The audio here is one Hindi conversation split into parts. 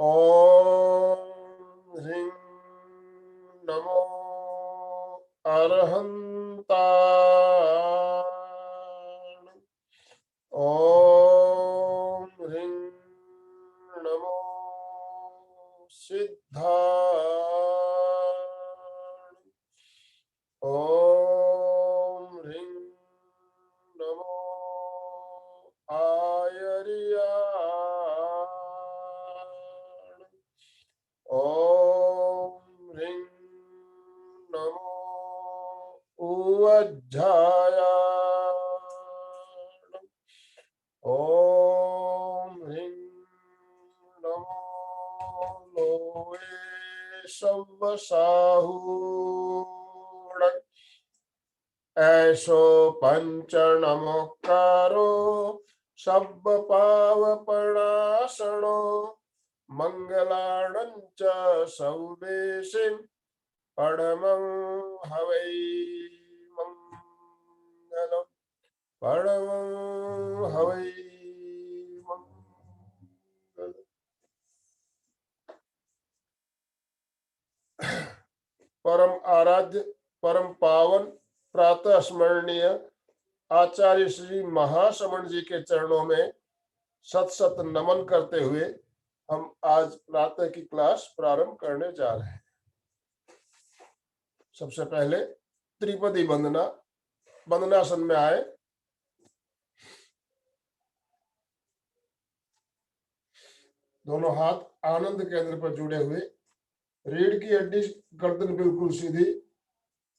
ओम ह्रीं नमो अरहन्ताण। ओम ह्रीं नमो सिद्धाण। ओम ह्रीं नमो आयर्याण। ओम ह्रीं नमो उवज्झायाण। ओम ह्रीं नमो लोये सव्वसाहूण। ऐसो पंच नमोकारो सब्ब पावपणासनो मंगलाणं च सौवेशिं परमं हवै मंगलम् परमं हवै मंगलम्। परम आराध्य परम पावन प्रातः स्मरणीय आचार्य श्री महाश्रमण जी के चरणों में सत सत नमन करते हुए हम आज प्रातः की क्लास प्रारंभ करने जा रहे हैं। सबसे पहले त्रिपदी वंदना, वंदनासन में आए। दोनों हाथ आनंद केंद्र पर जुड़े हुए, रीढ़ की हड्डी गर्दन बिल्कुल सीधी,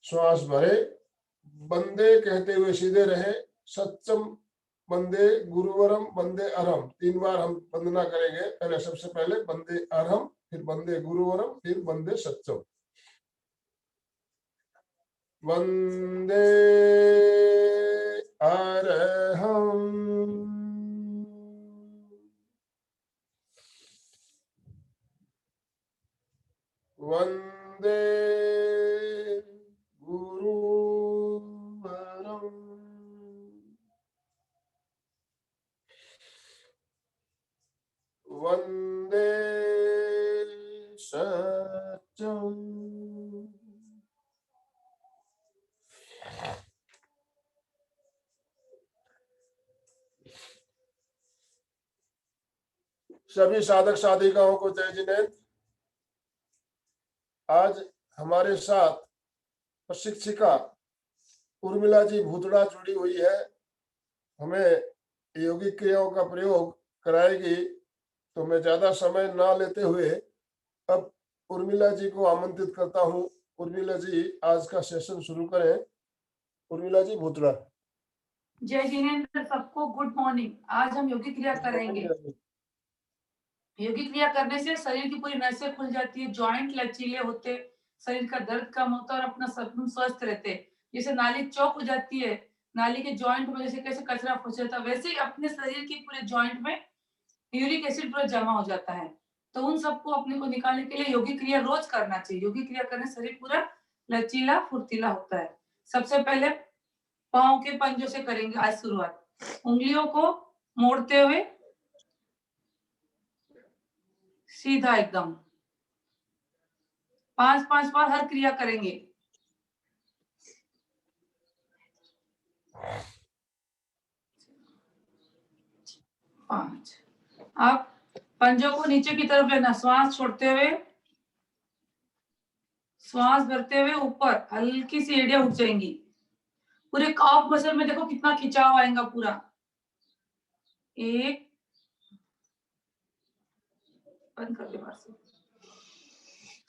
श्वास भरे, वंदे कहते हुए सीधे रहे। सत्यम वंदे गुरुवरम वंदे अरहम, 3 बार हम वंदना करेंगे। पहले सबसे पहले वंदे अरहम, फिर वंदे गुरुवरम, फिर वंदे सत्यम। वंदे अरहम, वंदे गुरुवरम, वंदे सत्यम। सभी साधक साधिकाओं को जय जिनेन्द्र। आज हमारे साथ प्रशिक्षिका उर्मिला जी भूतड़ा जुड़ी हुई है। हमें योगिक क्रियाओं का प्रयोग कराएगी, तो मैं ज्यादा समय ना लेते हुए अब उर्मिला जी को आमंत्रित करता हूँ। उर्मिला जी आज का सेशन शुरू करें। उर्मिला जी भूतड़ा। जय जिनेन्द्र, सबको गुड मॉर्निंग। आज हम योगिक क्रिया करेंगे। योगिक क्रिया करने से शरीर की पूरी नसें खुल जाती है, जॉइंट लचीले होते, शरीर का दर्द कम होता है और अपना सब स्वस्थ रहते। जैसे नाली चौक हो जाती है, नाली के जॉइंट में जैसे कैसे कचरा फंस जाता है, वैसे ही अपने शरीर की पूरे जॉइंट में यूरिक एसिड पूरा जमा हो जाता है। तो उन सबको अपने को निकालने के लिए योगिक क्रिया रोज करना चाहिए। योगिक क्रिया करने से शरीर पूरा लचीला फुर्तीला होता है। सबसे पहले पाँव के पंजों से करेंगे आज शुरुआत। उंगलियों को मोड़ते हुए सीधा एकदम 5-5 बार हर क्रिया करेंगे। 5। अब पंजों को नीचे की तरफ लेना, श्वास छोड़ते हुए, श्वास भरते हुए ऊपर हल्की सी एड़ियां उठ जाएंगी। पूरे काफ मसल में देखो कितना खिंचाव आएगा पूरा। 1, बंद कर दे बाहर से।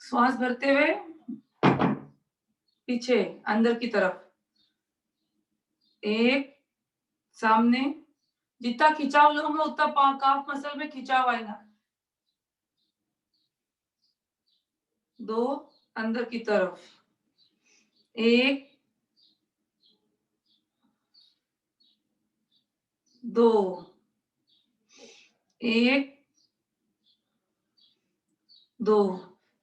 श्वास भरते हुए पीछे अंदर की तरफ, 1 सामने। जितना खिंचाव लोगे उतना काफ मसल में खिंचाव आएगा। 2 अंदर की तरफ, 1 2 1 2।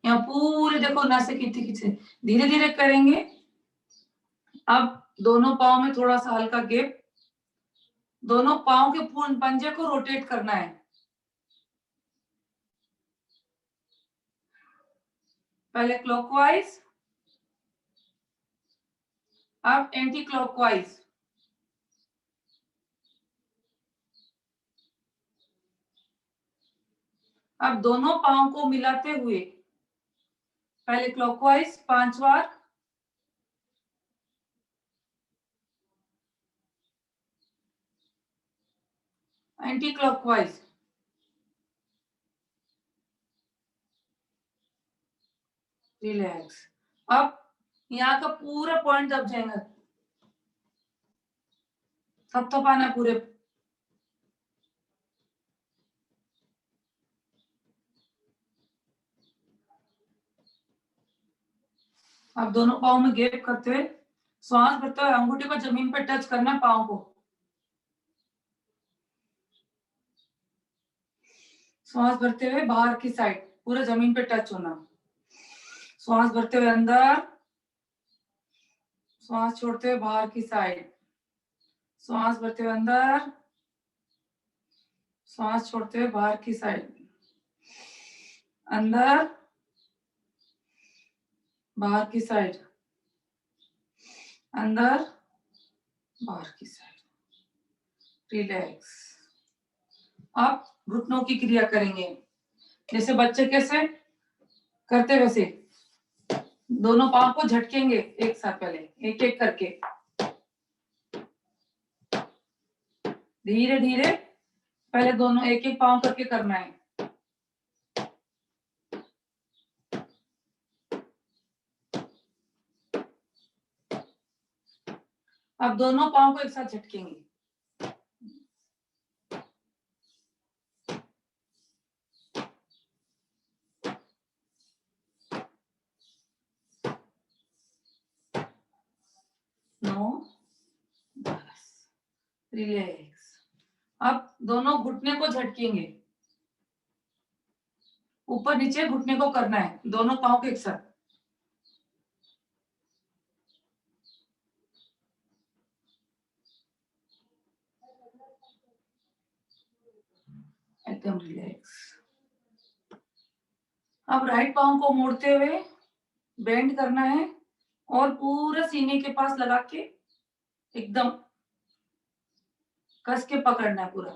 यहाँ पूरे देखो नसें कितनी खींचे। धीरे धीरे करेंगे। अब दोनों पाँव में थोड़ा सा हल्का गैप, दोनों पाँव के पूर्ण पंजे को रोटेट करना है। पहले क्लॉकवाइज, अब एंटी क्लॉकवाइज। अब दोनों पांव को मिलाते हुए पहले क्लॉकवाइज 5 बार, एंटी क्लॉकवाइज। रिलैक्स। अब यहाँ का पूरा पॉइंट दब जाएगा, थपथपाना पूरे। अब दोनों पाँव में गैप करते हुए श्वास भरते हुए अंगूठे को जमीन पे टच करना है, पाँव को। श्वास भरते हुए बाहर की साइड पूरा जमीन पे टच होना। श्वास भरते हुए अंदर, श्वास छोड़ते हुए बाहर की साइड। श्वास भरते हुए अंदर, श्वास छोड़ते हुए बाहर की साइड। अंदर, बाहर की साइड, अंदर, बाहर की साइड। रिलैक्स। अब घुटनों की क्रिया करेंगे, जैसे बच्चे कैसे करते वैसे दोनों पांव को झटकेंगे एक साथ, पहले एक एक करके, धीरे धीरे पहले दोनों एक एक पांव करके करना है। अब दोनों पांव को एक साथ झटकेंगे। नो, 10। रिलैक्स। अब दोनों घुटने को झटकेंगे, ऊपर नीचे घुटने को करना है, दोनों पांव के एक साथ। एकदम रिलैक्स। अब राइट पांव को मोड़ते हुए बेंड करना है और पूरा सीने के पास लगा के एकदम कस के पकड़ना है पूरा,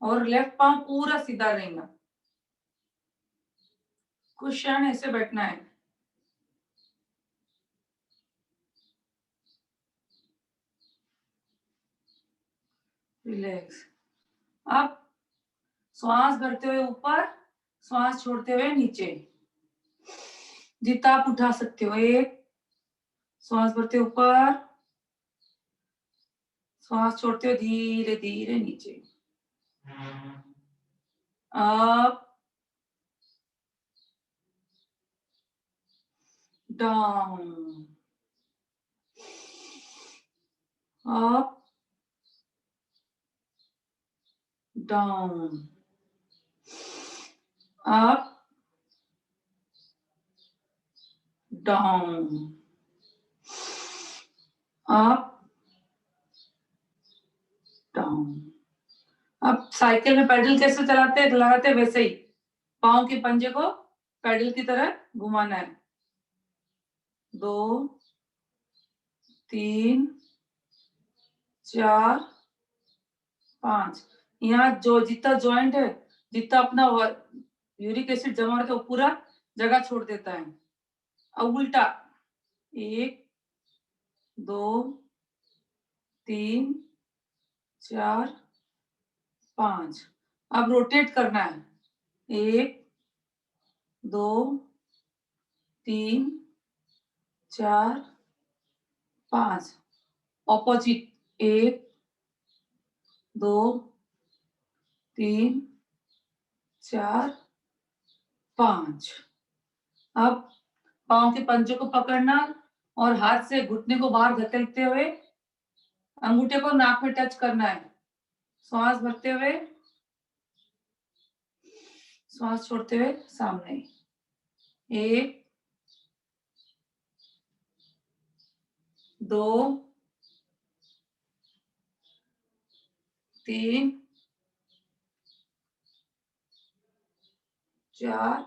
और लेफ्ट पांव पूरा सीधा रहेगा। कुछ क्षण ऐसे बैठना है। रिलैक्स। अब श्वास भरते हुए ऊपर, श्वास छोड़ते हुए नीचे, जितना आप उठा सकते हो। एक, श्वास भरते हुए ऊपर, श्वास छोड़ते हुए धीरे धीरे नीचे। Up, down, up, down, up, down, up, down. अब साइकिल में पैडल कैसे चलाते हैं, लगाते हैं वैसे ही पाँव के पंजे को पैडल की तरह घुमाना है। 2, 3, 4, 5। यहाँ जो जितना जॉइंट है, जितना अपना यूरिक एसिड जमा रहता है वो पूरा जगह छोड़ देता है। अब उल्टा, 1, 2, 3, 4, 5। अब रोटेट करना है। 1, 2, 3, 4, 5। ऑपोजिट, 1, 2, 3, 4, 5। अब पाँव के पंजे को पकड़ना और हाथ से घुटने को बाहर धकेलते हुए अंगूठे को नाक में टच करना है। श्वास भरते हुए, श्वास छोड़ते हुए सामने। 1, 2, 3, 4,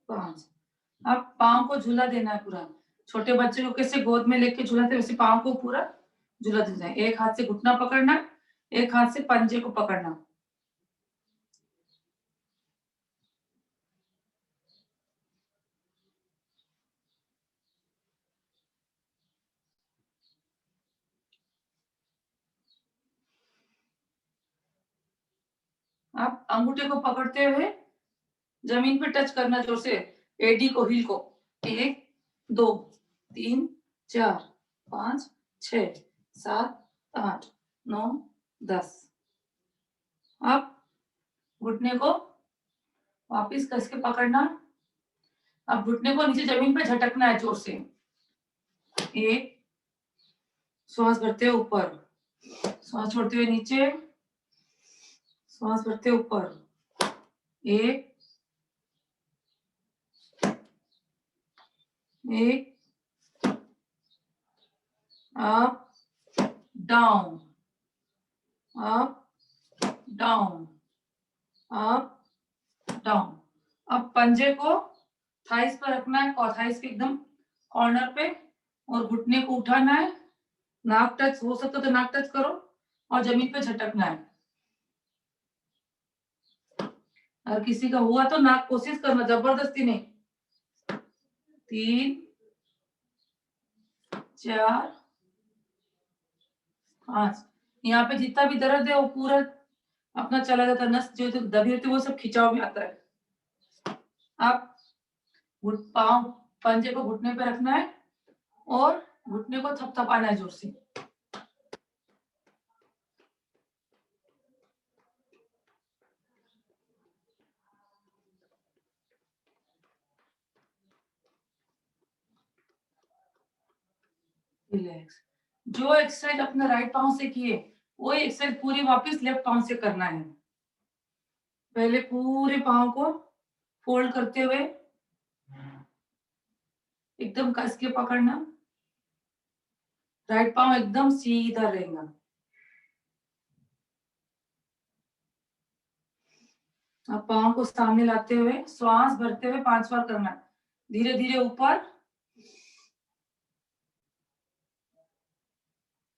5। अब पाँव को झूला देना है पूरा। छोटे बच्चे को कैसे गोद में लेके झूलाते वैसे पाँव को पूरा झूला देना है। एक हाथ से घुटना पकड़ना, एक हाथ से पंजे को पकड़ना। अब अंगूठे को पकड़ते हुए जमीन पे टच करना जोर से, एडी को, हील को। 1 2 3 4 5 6 7 8 9 10। अब घुटने को वापिस कस के पकड़ना। अब घुटने को नीचे जमीन पे झटकना है जोर से। 1, श्वास भरते हुए ऊपर, श्वास छोड़ते हुए नीचे, श्वास भरते ऊपर। 1 1 up down, up down, up down. अब पंजे को थाइस पर रखना है, थाइस के एकदम कॉर्नर पे, और घुटने को उठाना है। नाक टच हो सकता तो नाक टच करो, और जमीन पे झटकना है। अगर किसी का हुआ तो नाक कोशिश करना, जबरदस्ती नहीं। 3 4 5। यहाँ पे जितना भी दर्द है वो पूरा अपना चला जाता है। नस जो दबी होती है वो सब खिंचाव में आता है। अब पाँव, पंजे को घुटने पे रखना है और घुटने को थपथपाना है जोर से। रिलैक्स। जो एक्सरसाइज अपने राइट पाँव से किए वही एक्सरसाइज पूरी वापस लेफ्ट पाँव से करना है। पहले पूरे पाँव को फोल्ड करते हुए एकदम कस के पकड़ना। राइट पाँव एकदम सीधा रहेगा। अब पाँव को सामने लाते हुए श्वास भरते हुए 5 बार करना है। धीरे धीरे ऊपर,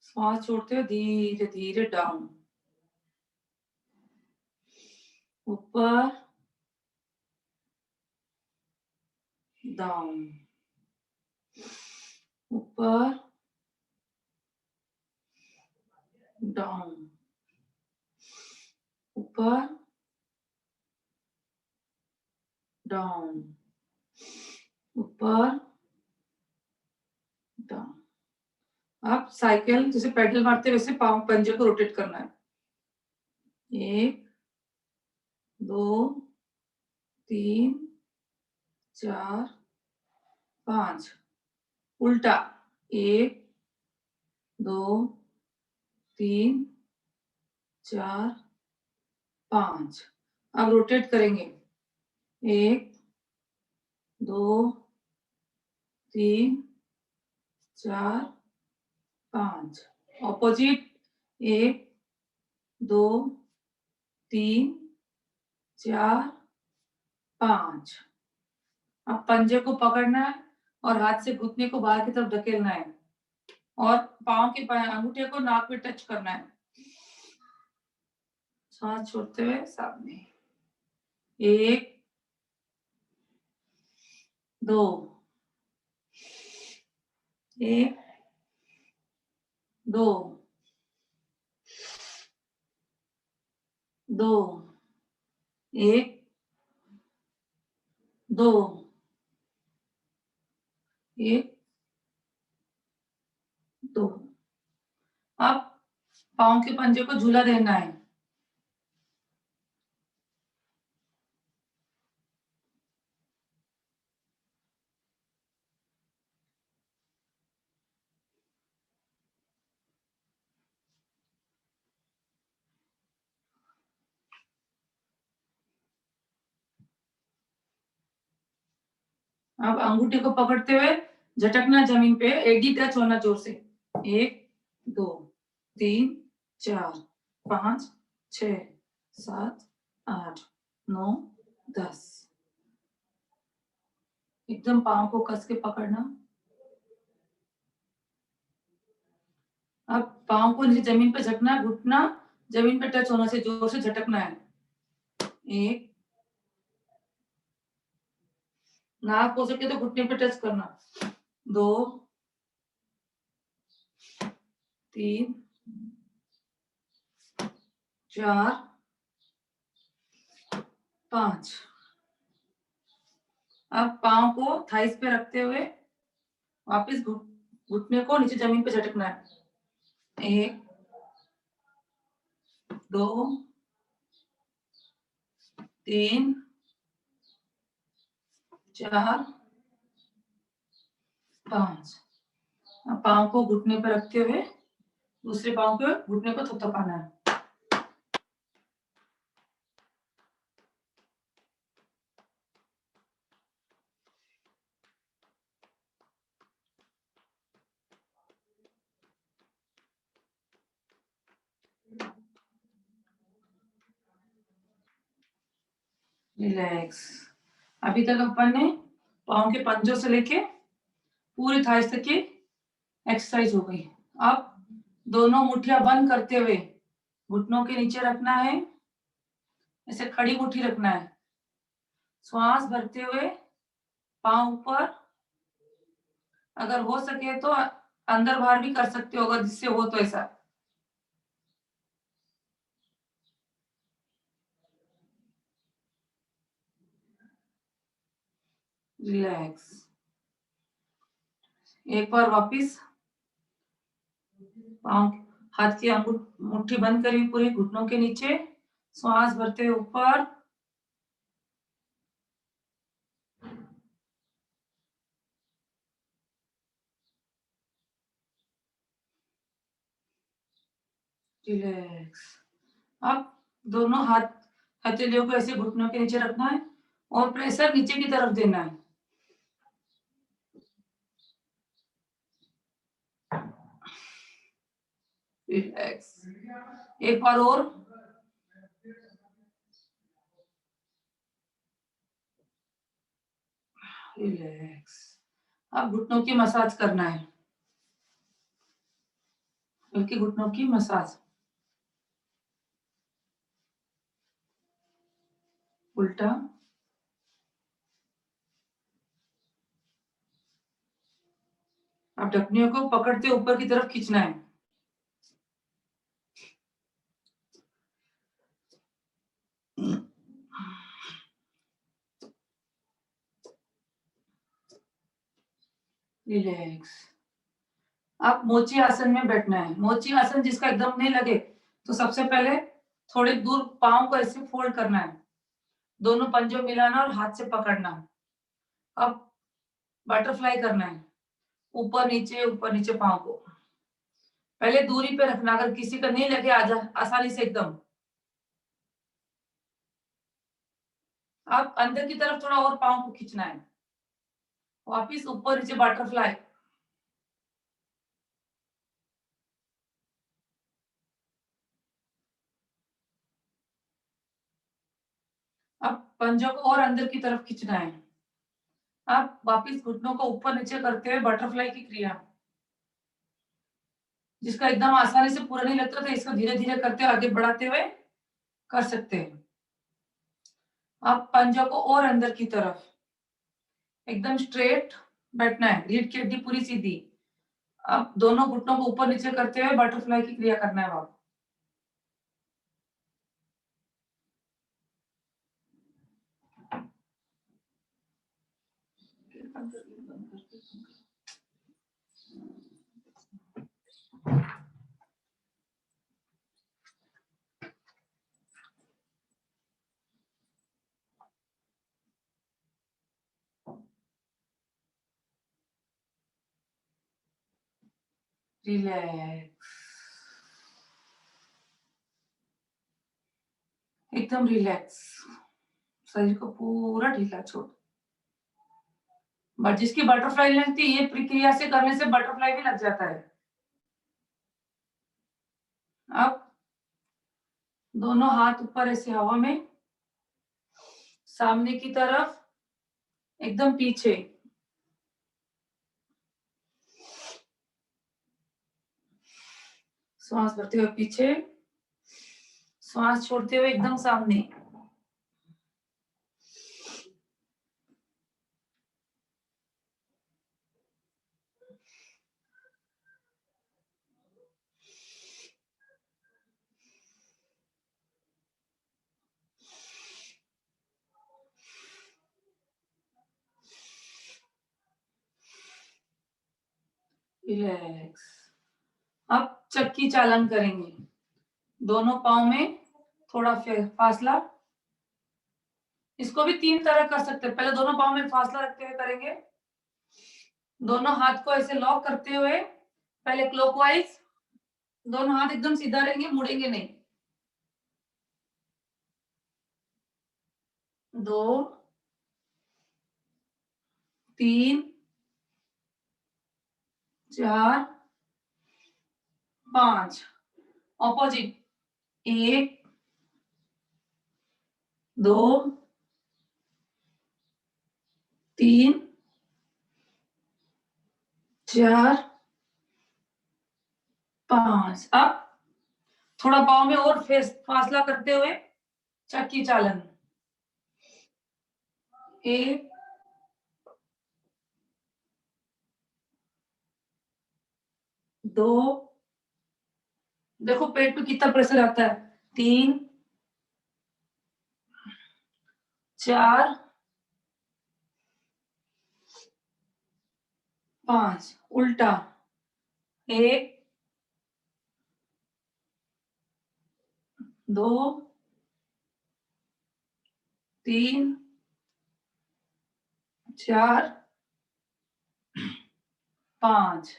श्वास छोड़ते हुए धीरे धीरे डाउन, ऊपर, डाउन, ऊपर, डाउन, ऊपर, डाउन, ऊपर, डाउन। अब साइकिल जैसे पेडल मारते वैसे पाँव, पंजे को रोटेट करना है। 1 2 3 4 5। उल्टा 1 2 3 4 5। अब रोटेट करेंगे। 1 2 3 4 5। ऑपोजिट 1 2 3 4 5। अब पंजे को पकड़ना है और हाथ से घुटने को बाहर की तरफ धकेलना है और पाँव के अंगूठे को नाक पे टच करना है। सांस छोड़ते हुए सामने। 1 2 1 2 2 1 2 1 2। अब पाँव के पंजे को झूला देना है। अब अंगूठे को पकड़ते हुए झटकना जमीन पे, एडी टच होना जोर से। 1 2 3 4 5 6 7 8 9 10। एकदम पाँव को कस के पकड़ना। अब पाँव को नीचे जमीन पे झटना, घुटना जमीन पे टच होना से जोर से झटकना है। 1, नाक हो सके तो घुटने पे टच करना। 2, 3, 4, 5। अब पाँव को थाइस पे रखते हुए वापस घुटने को नीचे जमीन पे झटकना है। 1, 2, 3, 4, 5। अब पाँव को घुटने पे रखते हुए दूसरे पाँव के घुटने को थपथपाना है। रिलैक्स। अभी तक अपन ने पाँव के पंजों से लेके पूरी थाइस तक की एक्सरसाइज हो गई। अब दोनों मुट्ठियां बंद करते हुए घुटनों के नीचे रखना है, ऐसे खड़ी मुट्ठी रखना है। श्वास भरते हुए पाँव ऊपर, अगर हो सके तो अंदर बाहर भी कर सकते हो अगर जिससे हो तो ऐसा। रिलैक्स। एक बार वापिस पाँव हाथ की मुट्ठी बंद करी पूरी घुटनों के नीचे, श्वास भरते हुए ऊपर, रिलैक्स। अब दोनों हाथ हथेलियों को ऐसे घुटनों के नीचे रखना है और प्रेशर नीचे की तरफ देना है। रिलैक्स। एक बार और। रिलैक्स। अब घुटनों की मसाज करना है, बल्कि घुटनों की मसाज। उल्टा, अब ढकनियों को पकड़ते ऊपर की तरफ खींचना है। रिलैक्स। अब मोची आसन में बैठना है। मोची आसन जिसका एकदम नहीं लगे तो सबसे पहले थोड़ी दूर पाँव को ऐसे फोल्ड करना है, दोनों पंजों मिलाना और हाथ से पकड़ना। अब बटरफ्लाई करना है, ऊपर नीचे पाँव को पहले दूरी पे रखना, अगर किसी का नहीं लगे आजा आसानी से एकदम। अब अंदर की तरफ थोड़ा और पाँव को खींचना है, वापिस ऊपर नीचे बटरफ्लाई। अब पंजों को और अंदर की तरफ खींचना है। अब वापिस घुटनों को ऊपर नीचे करते हुए बटरफ्लाई की क्रिया। जिसका एकदम आसानी से पूरा नहीं लगता तो इसको धीरे धीरे करते आगे बढ़ाते हुए कर सकते हैं। अब पंजों को और अंदर की तरफ एकदम स्ट्रेट बैठना है, रीढ़ की हड्डी पूरी सीधी। अब दोनों घुटनों को ऊपर नीचे करते हुए बटरफ्लाई की क्रिया करना है। अब रिलैक्स, एकदम रिलैक्स, शरीर को पूरा ढीला छोड़। बट जिसकी बटरफ्लाई लगती है ये प्रक्रिया से करने से बटरफ्लाई भी लग जाता है। अब दोनों हाथ ऊपर ऐसे हवा में, सामने की तरफ, एकदम पीछे श्वास भरते हुए पीछे, श्वास छोड़ते हुए एकदम सामने। रिलैक्स। अब चक्की चालन करेंगे। दोनों पाँव में थोड़ा फासला। इसको भी 3 तरह कर सकते हैं। पहले दोनों पाँव में फासला रखते हुए करेंगे। दोनों हाथ को ऐसे लॉक करते हुए पहले क्लॉकवाइज, दोनों हाथ एकदम सीधा रहेंगे, मुड़ेंगे नहीं। 2 3 4 5। ऑपोजिट। 1 2 3 4 5। अब थोड़ा पाँव में और फासला करते हुए चक्की चालन। 1 2, देखो पेट पे कितना प्रेशर आता है। 3 4 5। उल्टा। 1 2 3 4 5।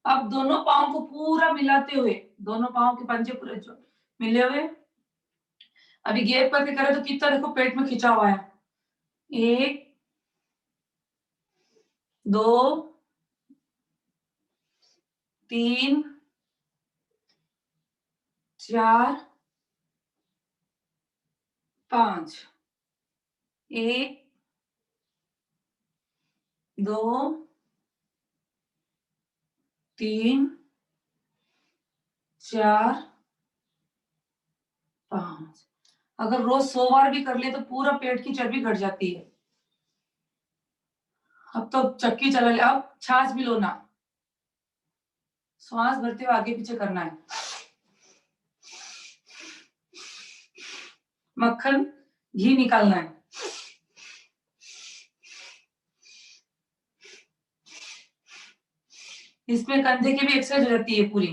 अब दोनों पाँव को पूरा मिलाते हुए, दोनों पाँव के पंजे पूरे जो मिले हुए। अभी गैप करके करें तो कितना देखो पेट में खिंचा हुआ है। 1 2 3 4 5। 1 2 3 4 5। अगर रोज 100 बार भी कर ले तो पूरा पेट की चर्बी घट जाती है। अब तो चक्की चला ले। अब छाछ भी लो ना। श्वास भरते हुए आगे पीछे करना है। मक्खन घी निकालना है। इसमें कंधे की भी एक्सरसाइज हो जाती है पूरी।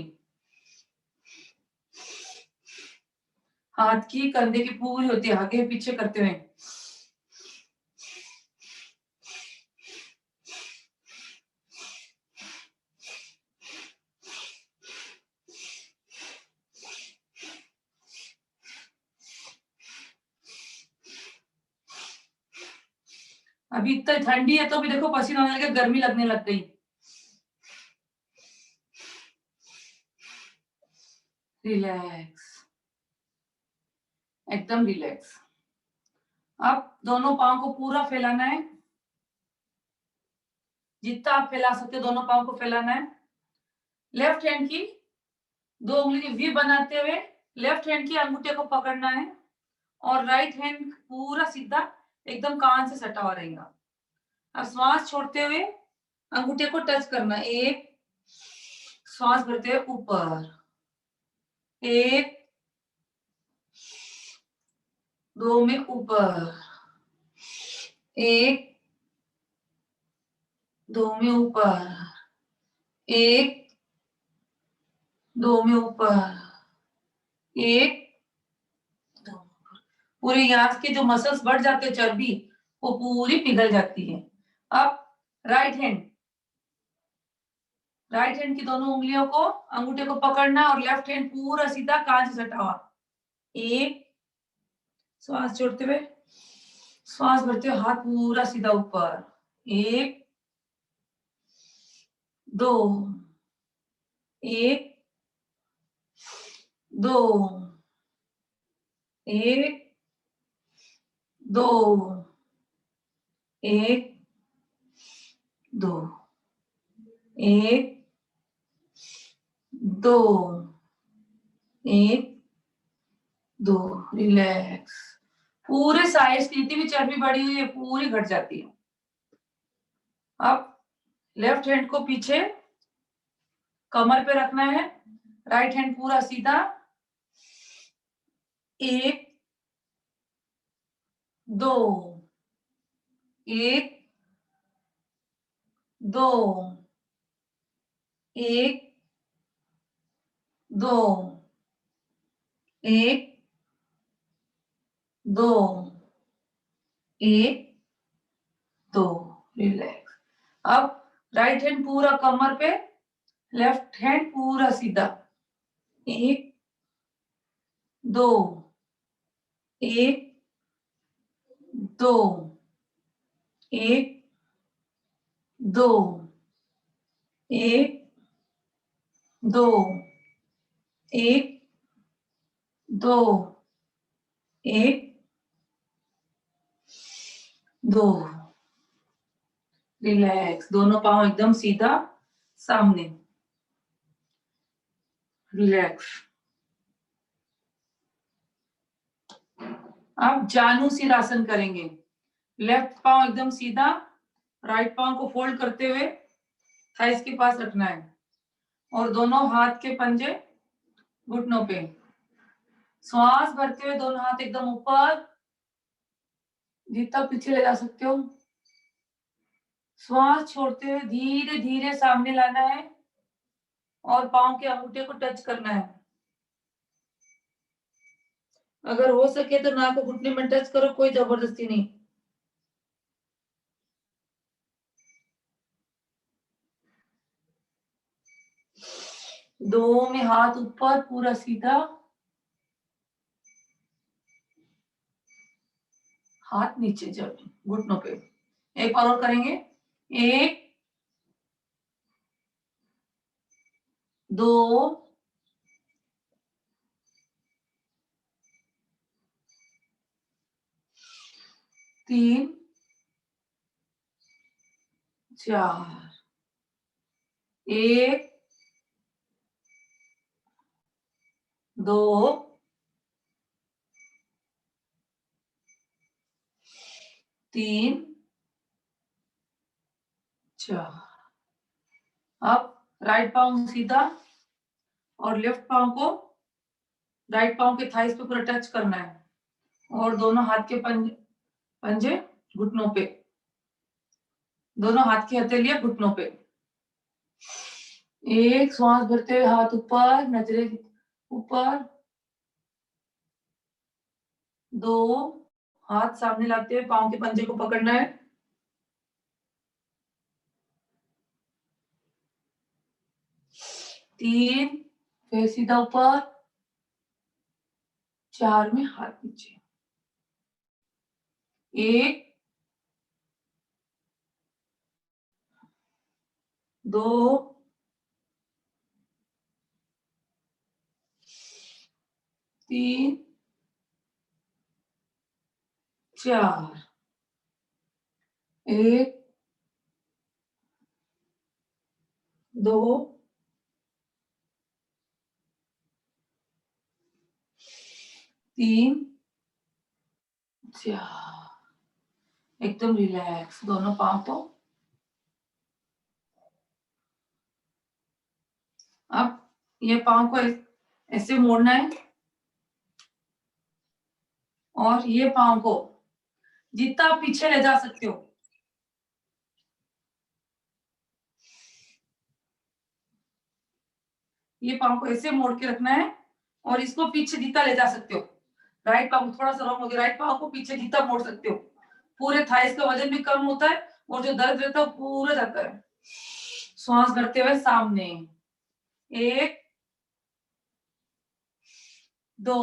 हाथ की कंधे की पूरी होती है आगे पीछे करते हुए। अभी इतना ठंडी है तो भी देखो पसीना आने लगा, गर्मी लगने लग गई। रिलैक्स, एकदम रिलैक्स। अब दोनों पाँव को पूरा फैलाना है। जितना आप फैला सकते हो दोनों पाँव को फैलाना है। लेफ्ट हैंड की 2 उंगली की वी बनाते हुए लेफ्ट हैंड की अंगूठे को पकड़ना है और राइट हैंड पूरा सीधा एकदम कान से सटा हुआ रहेगा। अब श्वास छोड़ते हुए अंगूठे को टच करना। 1 श्वास भरते हुए ऊपर। 1 2 में ऊपर। 1 2 में ऊपर। 1 2 में ऊपर। 1 2। पूरे यहाँ के जो मसल्स बढ़ जाते हैं चर्बी वो पूरी पिघल जाती है। अब राइट हैंड की दोनों उंगलियों को अंगूठे को पकड़ना और लेफ्ट हैंड पूरा सीधा कान से सटा हुआ। 1 श्वास छोड़ते हुए श्वास भरते हुए हाथ पूरा सीधा ऊपर। 1 2 1 2 1 2 1 2 1 2 एक, दो, रिलैक्स। पूरे साइड की जितनी भी चर्बी बढ़ी हुई है पूरी घट जाती है। अब लेफ्ट हैंड को पीछे कमर पे रखना है, राइट हैंड पूरा सीधा। एक, दो, एक, दो, एक, दो, एक, दो, एक, दो, रिलैक्स। अब राइट हैंड पूरा कमर पे, लेफ्ट हैंड पूरा सीधा। एक, दो, एक, दो, एक, दो, एक, दो, एक, दो, एक, दो, रिलैक्स। दोनों पांव एकदम सीधा सामने, रिलैक्स। अब जानु सिरासन करेंगे। लेफ्ट पांव एकदम सीधा, राइट पांव को फोल्ड करते हुए थाइस के पास रखना है और दोनों हाथ के पंजे घुटनों पे। श्वास भरते हुए दोनों हाथ एकदम ऊपर, जितना पीछे ले जा सकते हो। श्वास छोड़ते हुए धीरे धीरे सामने लाना है और पांव के अंगूठे को टच करना है। अगर हो सके तो नाक को घुटने में टच करो, कोई जबरदस्ती नहीं। दो में हाथ ऊपर पूरा सीधा, हाथ नीचे जब घुटनों पे। एक बार और करेंगे। एक, दो, तीन, चार, एक, दो, तीन, चार। अब राइट पांव सीधा और लेफ्ट पांव को राइट पांव के थाइस पे पूरा टच करना है और दोनों हाथ के पंजे घुटनों पे, दोनों हाथ की हथेलियां घुटनों पे। एक, श्वास भरते हुए हाथ ऊपर, नजरें ऊपर। दो, हाथ सामने लाते हुए पांव के पंजे को पकड़ना है। तीन, फिर सीधा ऊपर। चार में हाथ नीचे। एक, दो, तीन, चार। एक, दो, तीन, चार। एकदम रिलैक्स दोनों पांव को। अब ये पांव को ऐसे मोड़ना है और ये पांव को जितना आप पीछे ले जा सकते हो, ये पांव को ऐसे मोड़ के रखना है और इसको पीछे जितना ले जा सकते हो। राइट पांव थोड़ा सा रॉन्ग हो गया, राइट पांव को पीछे जितना मोड़ सकते हो। पूरे थाइस का वजन भी कम होता है और जो दर्द रहता है वो पूरा जाता है। श्वास भरते हुए सामने। एक, दो,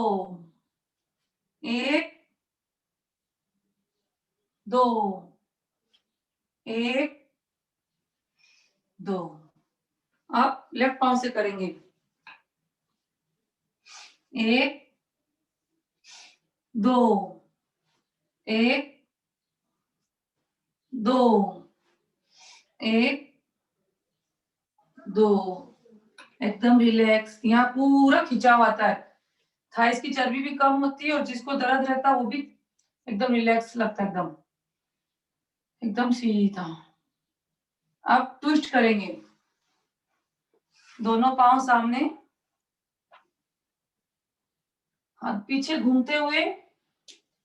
एक, दो, एक, दो। अब लेफ्ट पांव से करेंगे। एक, दो, एक, दो, एक, दो। एकदम रिलैक्स। यहाँ पूरा खिंचाव आता है, थाइस की चर्बी भी कम होती है और जिसको दर्द रहता है वो भी एकदम रिलैक्स लगता है, एकदम एकदम सीधा। अब ट्विस्ट करेंगे, दोनों पांव सामने, हाथ पीछे घूमते हुए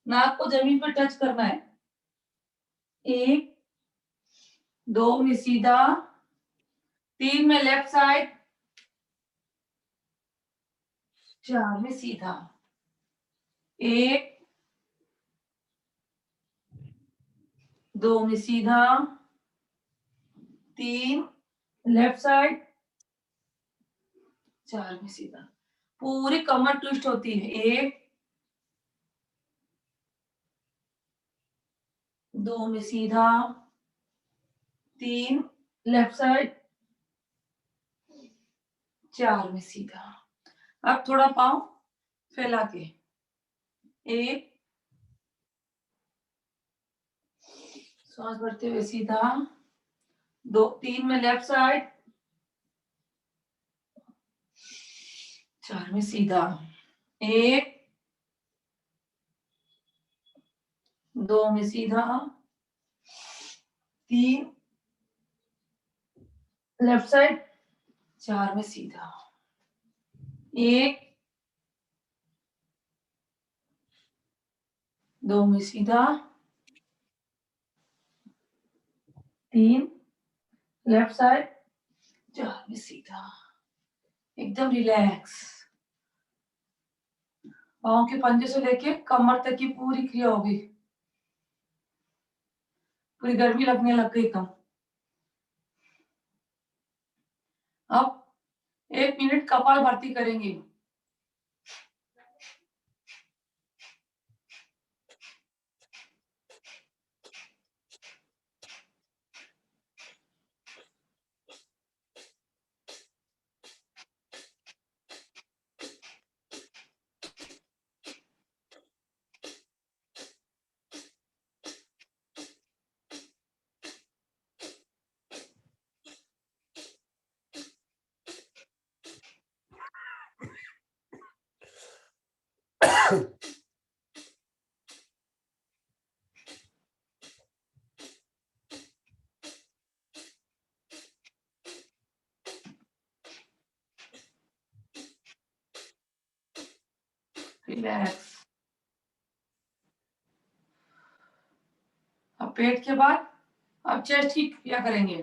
नाक को जमीन पर टच करना है। 1 2 में सीधा, 3 में लेफ्ट साइड, 4 में सीधा। 1 2 में सीधा, 3 लेफ्ट साइड, 4 में सीधा। पूरी कमर ट्विस्ट होती है। 1 2 में सीधा, 3 लेफ्ट साइड, 4 में सीधा। अब थोड़ा पाँव फैला के, 1 सांस भरते हुए सीधा, 2 3 में लेफ्ट साइड, 4 में सीधा। 1 2 में सीधा, 3 लेफ्ट साइड, 4 में सीधा। 1 2 में सीधा, 3 लेफ्ट साइड, 4 में सीधा। एकदम रिलैक्स। पाँव के पंजे से लेके कमर तक की पूरी क्रिया होगी। पूरी गर्मी लगने लग गई कम। अब 1 मिनट कपाल भाती करेंगे। रिलैक्स। अब पेट के बाद अब चेस्ट की क्रिया करेंगे।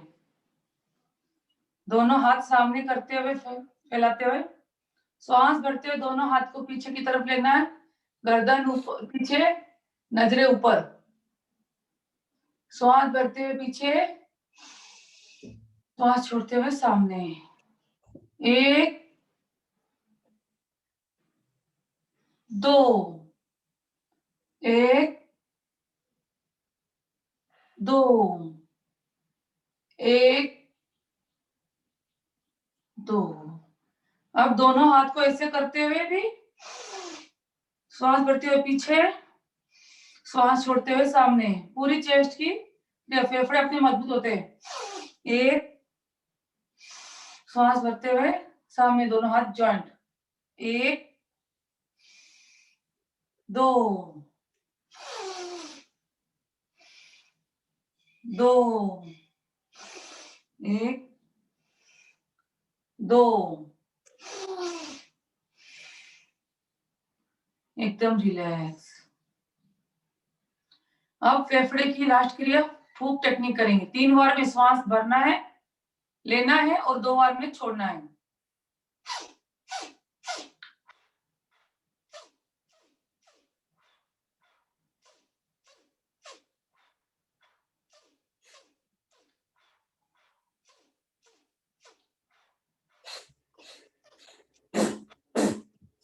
दोनों हाथ सामने करते हुए फैलाते हुए सांस भरते हुए दोनों हाथ को पीछे की तरफ लेना है। गर्दन ऊपर पीछे, नजरें ऊपर। सांस भरते हुए पीछे, सांस छोड़ते हुए सामने। 1 2 1 2 1 2। अब दोनों हाथ को ऐसे करते हुए भी सांस भरते हुए पीछे, सांस छोड़ते हुए सामने। पूरी चेस्ट की फेफड़े अपने मजबूत होते हैं। 1 सांस भरते हुए सामने, दोनों हाथ जॉइंट। 1 2 2 1 2। एकदम रिलैक्स। अब फेफड़े की लास्ट क्रिया फूंक टेक्निक करेंगे। 3 बार में श्वास भरना है, लेना है और 2 बार में छोड़ना है।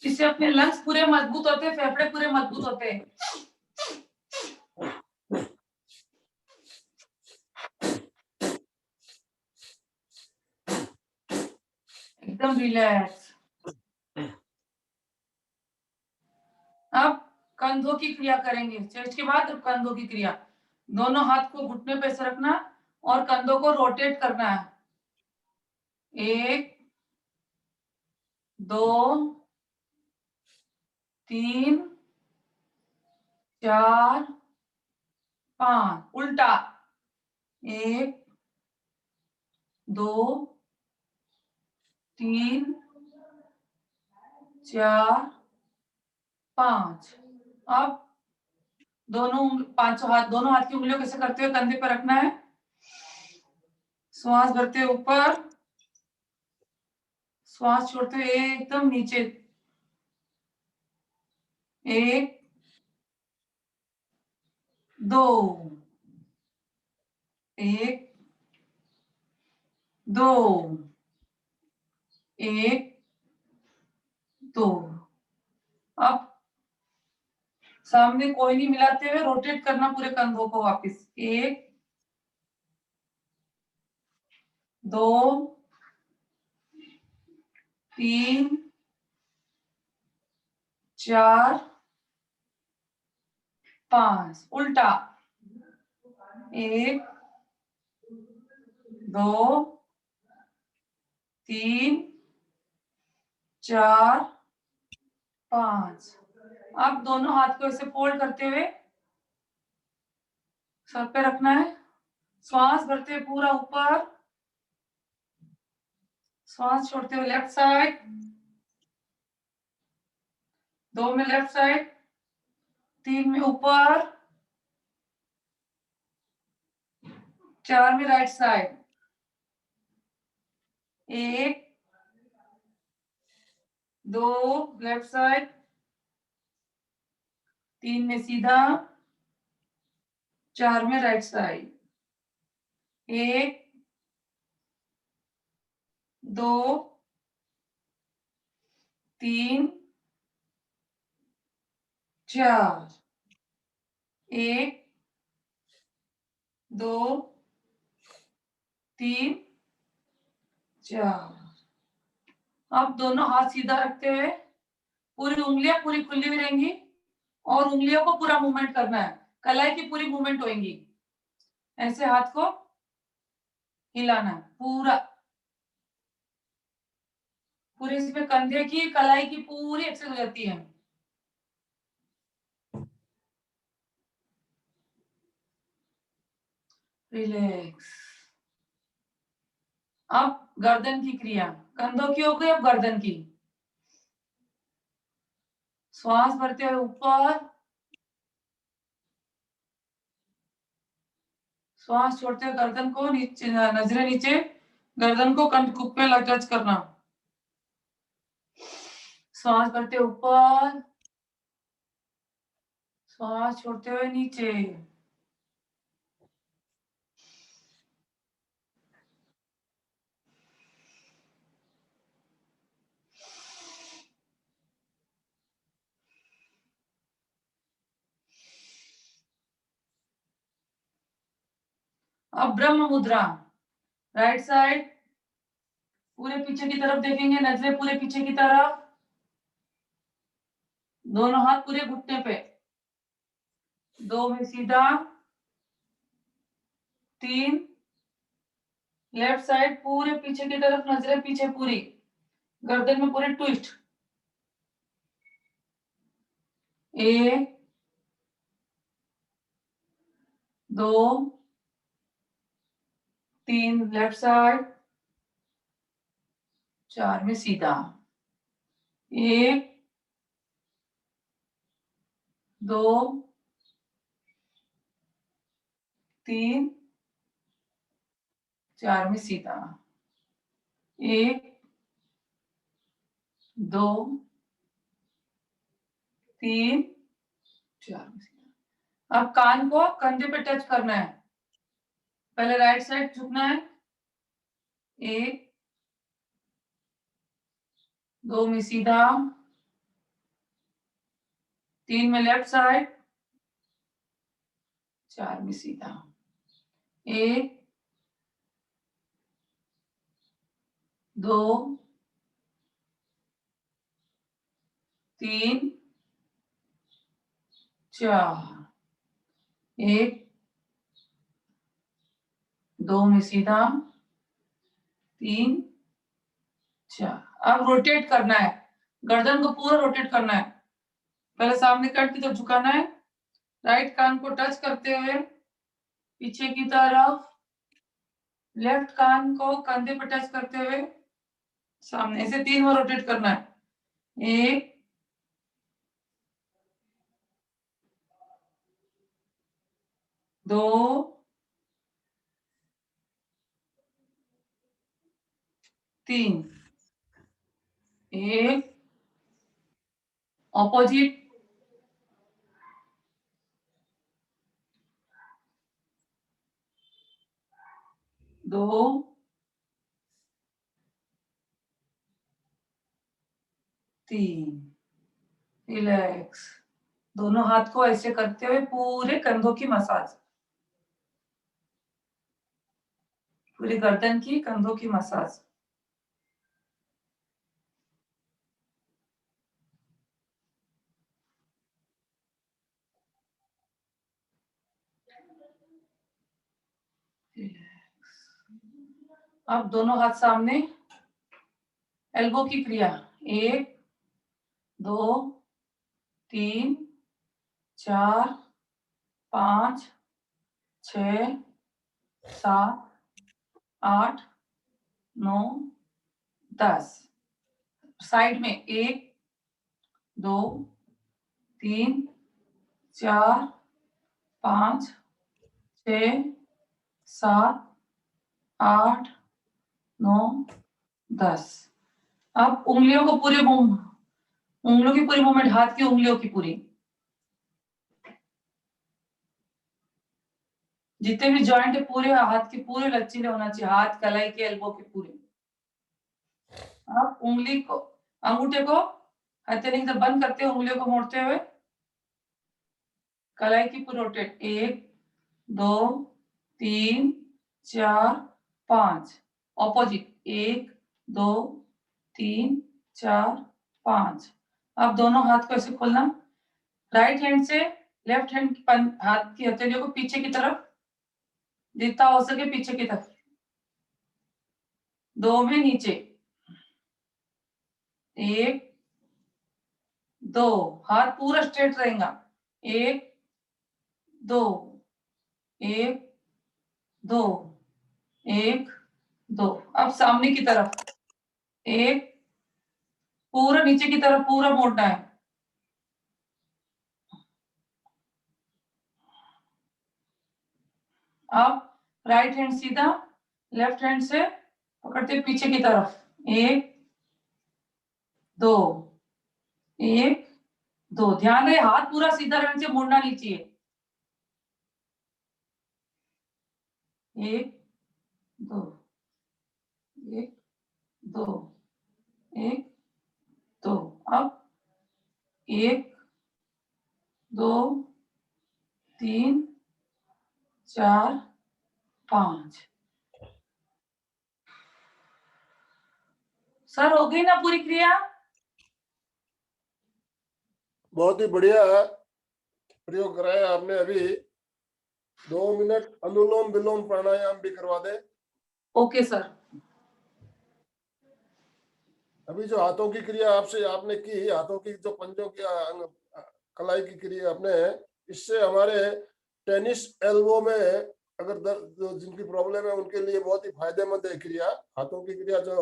इससे अपने लंग्स पूरे मजबूत होते हैं, फेफड़े पूरे मजबूत होते हैं। एकदम रिलैक्स। अब कंधों की क्रिया करेंगे। चेस्ट के बाद अब कंधों की क्रिया। दोनों हाथ को घुटने पे से रखना और कंधों को रोटेट करना है। 1 2 3 4 5 उल्टा 1 2 3 4 5। अब पांचों हाथ, दोनों हाथ की उंगलियों कैसे करते हुए कंधे पर रखना है, श्वास भरते हुए ऊपर, श्वास छोड़ते हुए एकदम नीचे। 1 2 1 2 1 2। अब सामने कोई नहीं मिलाते हुए रोटेट करना पूरे कंधों को वापस। 1 2 3 4 5 उल्टा 1 2 3 4 5। अब दोनों हाथ को ऐसे फोल्ड करते हुए सर पे रखना है, श्वास भरते हुए पूरा ऊपर, श्वास छोड़ते हुए लेफ्ट साइड, 2 में लेफ्ट साइड, 3 में ऊपर, 4 में राइट साइड। 1 2 लेफ्ट साइड, 3 में सीधा, 4 में राइट साइड। 1 2 3 4 1 2 3 4। अब दोनों हाथ सीधा रखते हुए पूरी उंगलियां पूरी खुली हुई रहेंगी और उंगलियों को पूरा मूवमेंट करना है, कलाई की पूरी मूवमेंट होगी। ऐसे हाथ को हिलाना है पूरा, पूरे इसमें कंधे की कलाई की पूरी एक्सरसाइज हो जाती है। रिलैक्स। अब गर्दन की क्रिया, कंधों की हो गई, अब गर्दन की। श्वास भरते हुए ऊपर, श्वास छोड़ते हुए गर्दन को नीचे, नजरें नीचे, गर्दन को कंठ पे टच करना। श्वास भरते ऊपर, श्वास छोड़ते हुए नीचे। अब ब्रह्म मुद्रा, राइट साइड, पूरे पीछे की तरफ देखेंगे, नजरें पूरे पीछे की तरफ, दोनों हाथ पूरे घुटने पे, 2 में सीधा, 3 लेफ्ट साइड, पूरे पीछे की तरफ, नजरें पीछे पूरी, गर्दन में पूरे ट्विस्ट। 1 2 3 लेफ्ट साइड, 4 में सीधा। 1 2 3 4 में सीधा। 1 2 3 4 में सीधा। अब कान को कंधे पे टच करना है, पहले राइट साइड झुकना है, 1 2 में सीधा, 3 में लेफ्ट साइड, 4 में सीधा। 1 2 3 4। 1 2 में सीधा, 3 4। अब रोटेट करना है, गर्दन को पूरा रोटेट करना है। पहले सामने कट की तरफ झुकाना है, राइट कान को टच करते हुए पीछे की तरफ, लेफ्ट कान को कंधे पर टच करते हुए सामने, ऐसे 3 बार रोटेट करना है। 1 2 3, 1 ऑपोजिट, 2 3, रिलैक्स। दोनों हाथ को ऐसे करते हुए पूरे कंधों की मसाज, पूरी गर्दन की, कंधों की मसाज। अब दोनों हाथ सामने, एल्बो की क्रिया, 1 2 3 4 5 6 7 8 9 10। साइड में 1 2 3 4 5 6 7 8 9 10। अब उंगलियों को पूरे उंगलियों की पूरी मूवमेंट, हाथ की उंगलियों की पूरी, जितने भी जॉइंट है पूरे हाथ के पूरे लचीले होना चाहिए, हाथ, कलाई के, एल्बो के पूरे। अब उंगली को, अंगूठे को हथेली की तरफ बंद करते हुए उंगलियों को मोड़ते हुए कलाई की पूरी रोटेट, 1 2 3 4 5, ऑपोजिट, 1 2 3 4 5। अब दोनों हाथ को ऐसे खोलना, राइट हैंड से लेफ्ट हैंड हाथ की हथेलियों को पीछे की तरफ, जितना हो सके पीछे की तरफ, 2 में नीचे, 1 2, हाथ पूरा स्ट्रेट रहेगा, 1 2 1 2 1 2। अब सामने की तरफ, 1, पूरा नीचे की तरफ पूरा मोड़ना है। अब राइट हैंड सीधा, लेफ्ट हैंड से पकड़ते पीछे की तरफ, 1 2 1 2। ध्यान रहे हाथ पूरा सीधा रहने से मुड़ना नहीं चाहिए। 1 2 1 2 1 2। अब 1 2 3 4 5। सर हो गई ना पूरी क्रिया? बहुत ही बढ़िया प्रयोग कराया आपने। अभी 2 मिनट अनुलोम विलोम प्राणायाम भी करवा दे। Okay sir. अभी जो हाथों की क्रिया आपने की, हाथों की जो पंजों की कलाई की क्रिया आपने, इससे हमारे टेनिस एल्बो में अगर दर्द, जिनकी प्रॉब्लम है उनके लिए बहुत ही फायदेमंद है क्रिया। हाथों की क्रिया जो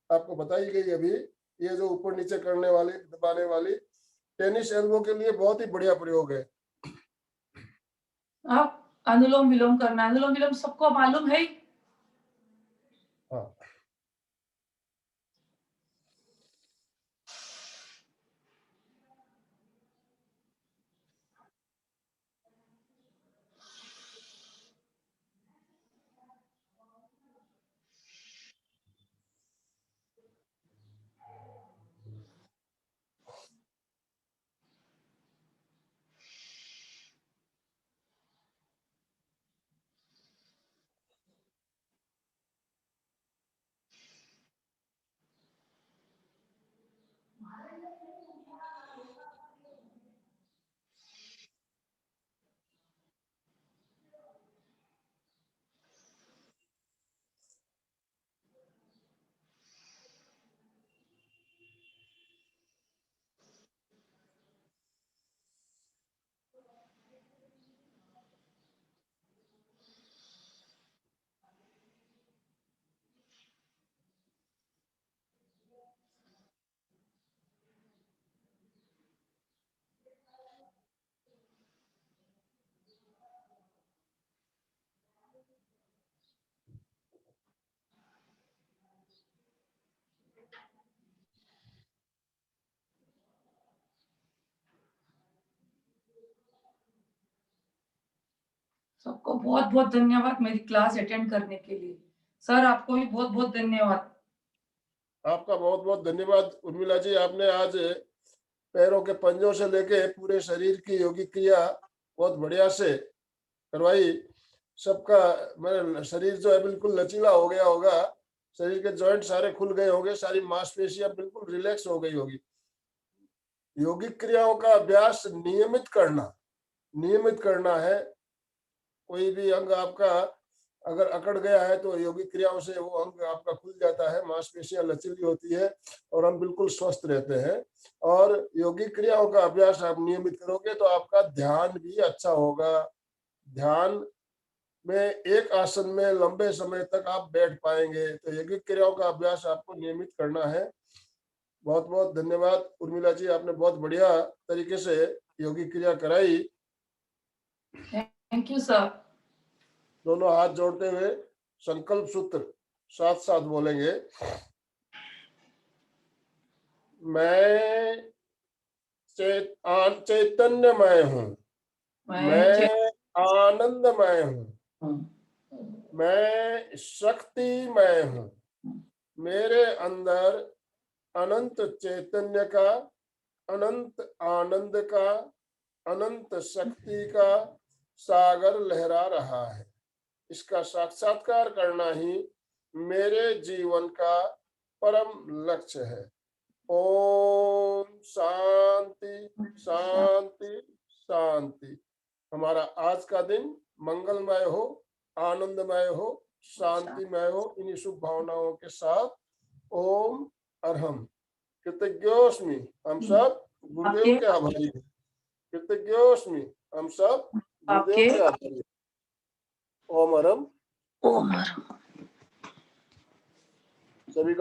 आपको बताई गई अभी, ये जो ऊपर नीचे करने वाली, दबाने वाली, टेनिस एल्बो के लिए बहुत ही बढ़िया प्रयोग है। अब अनुलोम विलोम करना, अनुलोम विलोम सबको मालूम है। हाँ, सबको बहुत बहुत धन्यवाद मेरी क्लास अटेंड करने के लिए। सर आपको भी बहुत बहुत धन्यवाद। आपका बहुत बहुत धन्यवाद उर्मिला जी। आपने आज पैरों के पंजों से लेके पूरे शरीर की योगिक क्रिया बहुत बढ़िया से करवाई। सबका मेरा शरीर जो है बिल्कुल लचीला हो गया होगा, शरीर के जॉइंट सारे खुल गए होंगे, सारी मांसपेशियां बिल्कुल रिलैक्स हो गई होगी। योगिक क्रियाओं का अभ्यास नियमित करना है। कोई भी अंग आपका अगर अकड़ गया है तो योगिक क्रियाओं से वो अंग आपका खुल जाता है, मांसपेशियां लचीली होती है और हम बिल्कुल स्वस्थ रहते हैं। और योगिक क्रियाओं का अभ्यास आप नियमित करोगे तो आपका ध्यान भी अच्छा होगा। ध्यान में एक आसन में लंबे समय तक आप बैठ पाएंगे। तो योगिक क्रियाओं का अभ्यास आपको नियमित करना है। बहुत बहुत धन्यवाद उर्मिला जी, आपने बहुत बढ़िया तरीके से योगिक क्रिया कराई। Thank you sir. दोनों हाथ जोड़ते हुए संकल्प सूत्र साथ साथ बोलेंगे। मैं चैतन्यमय हूँ, मैं आनंदमय हूँ, मैं शक्तिमय हूँ। मेरे अंदर अनंत चैतन्य का, अनंत आनंद का, अनंत शक्ति का सागर लहरा रहा है। इसका साक्षात्कार करना ही मेरे जीवन का परम लक्ष्य है। ओम शांति शांति शांति। हमारा आज का दिन मंगलमय हो, आनंदमय हो, शांतिमय हो। इन्हीं शुभ भावनाओं के साथ ओम अरहम। कृतज्ञोस्मि, हम सब गुरुदेव के आभारी हैं। कृतज्ञोस्मि, हम सब गुरुदेव के आभारी हैं। ओम अरहम। ओम सभी का